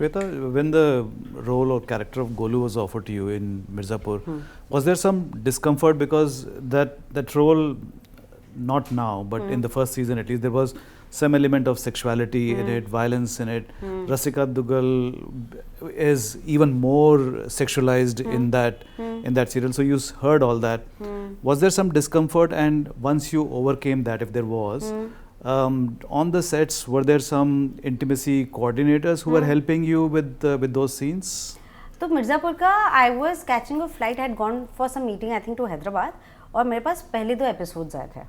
Shweta, when the role or character of Golu was offered to you in Mirzapur, was there some discomfort because that role, not now, but in the first season at least, there was some element of sexuality in it, violence in it. Rasika Dugal is even more sexualized in that serial. So you heard all that. Was there some discomfort? And once you overcame that, if there was, on the sets, were there some intimacy coordinators who were helping you with those scenes? तो मिर्ज़ापुर का I was catching a flight, I had gone for some meeting I think to Hyderabad, और मेरे पास पहले 2 episodes आए थे.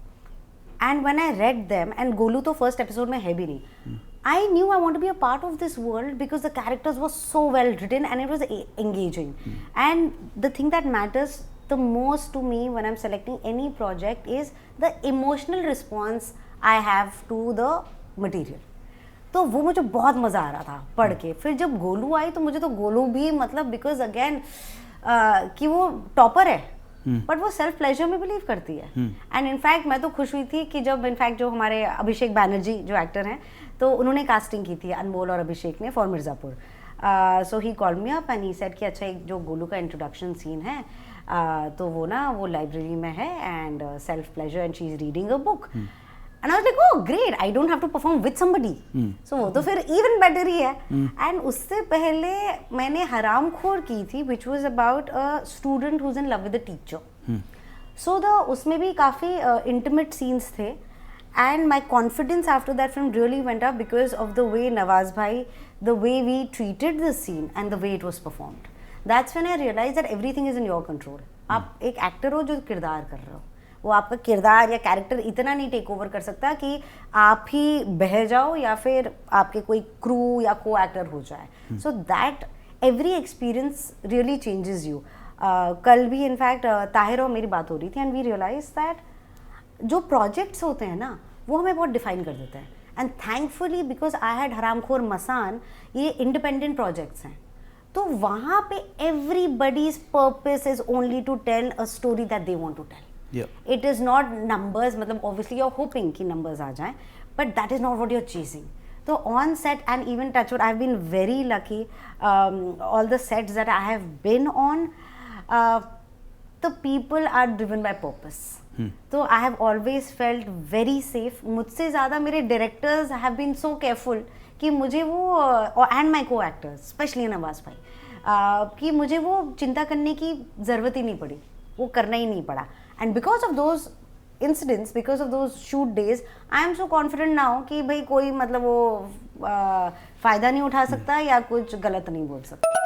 And when I read them, and Golu तो first episode में है भी नहीं, I knew I want to be a part of this world because the characters were so well written and it was engaging. And the thing that matters the most to me when I'm selecting any project is the emotional response I have to the material. तो वो मुझे बहुत मज़ा आ रहा था पढ़ के. फिर जब गोलू आई तो मुझे तो गोलू भी मतलब बिकॉज अगेन कि वो टॉपर है बट वो सेल्फ प्लेजर में बिलीव करती है. एंड इनफैक्ट मैं तो खुश हुई थी कि जब इनफैक्ट जो हमारे अभिषेक बैनर्जी जो एक्टर हैं तो उन्होंने कास्टिंग की थी अनमोल और अभिषेक ने for Mirzapur. So he called me up and he said कि अच्छा एक जो गोलू का इंट्रोडक्शन सीन है तो वो ना वो लाइब्रेरी में है and self pleasure and she is reading a book. And I was like, oh great, I don't have to perform with somebody. So वो तो फिर even better ही है. And उससे पहले मैंने हरामखोर की थी, which was about a student who's in love with a teacher. So उसमें भी काफ़ी intimate scenes थे. And my confidence after that film really went up because of the way Nawaz bhai, the way we treated the scene and the way it was performed. That's when I realized that everything is in your control. आप एक actor हो जो किरदार कर रहे हो. वो आपका किरदार या कैरेक्टर इतना नहीं टेक ओवर कर सकता कि आप ही बह जाओ या फिर आपके कोई क्रू या को एक्टर हो जाए. So that every experience really changes you. कल भी इनफैक्ट ताहिर और मेरी बात हो रही थी एंड वी रियलाइज दैट जो प्रोजेक्ट्स होते हैं ना वो हमें बहुत डिफाइन कर देते हैं. And thankfully because I had हरामखोर मसान, ये इंडिपेंडेंट प्रोजेक्ट्स हैं तो वहाँ पे everybody's purpose is only to tell a story that they want to tell. It is not numbers, मतलब obviously you're hoping कि numbers आ जाएं, but that is not what you're chasing. So on set and even touchwood, I've been very lucky. All the sets that I have been on, the people are driven by purpose. So I have always felt very safe. मुझसे ज़्यादा मेरे directors have been so careful कि मुझे वो and my co-actors, especially Nawaz भाई, कि मुझे वो चिंता करने की ज़रूरत ही नहीं पड़ी, वो करना ही नहीं पड़ा. And because of those incidents, because of those shoot days, I am so confident now कि भाई कोई मतलब वो फ़ायदा नहीं उठा सकता या कुछ गलत नहीं बोल सकता.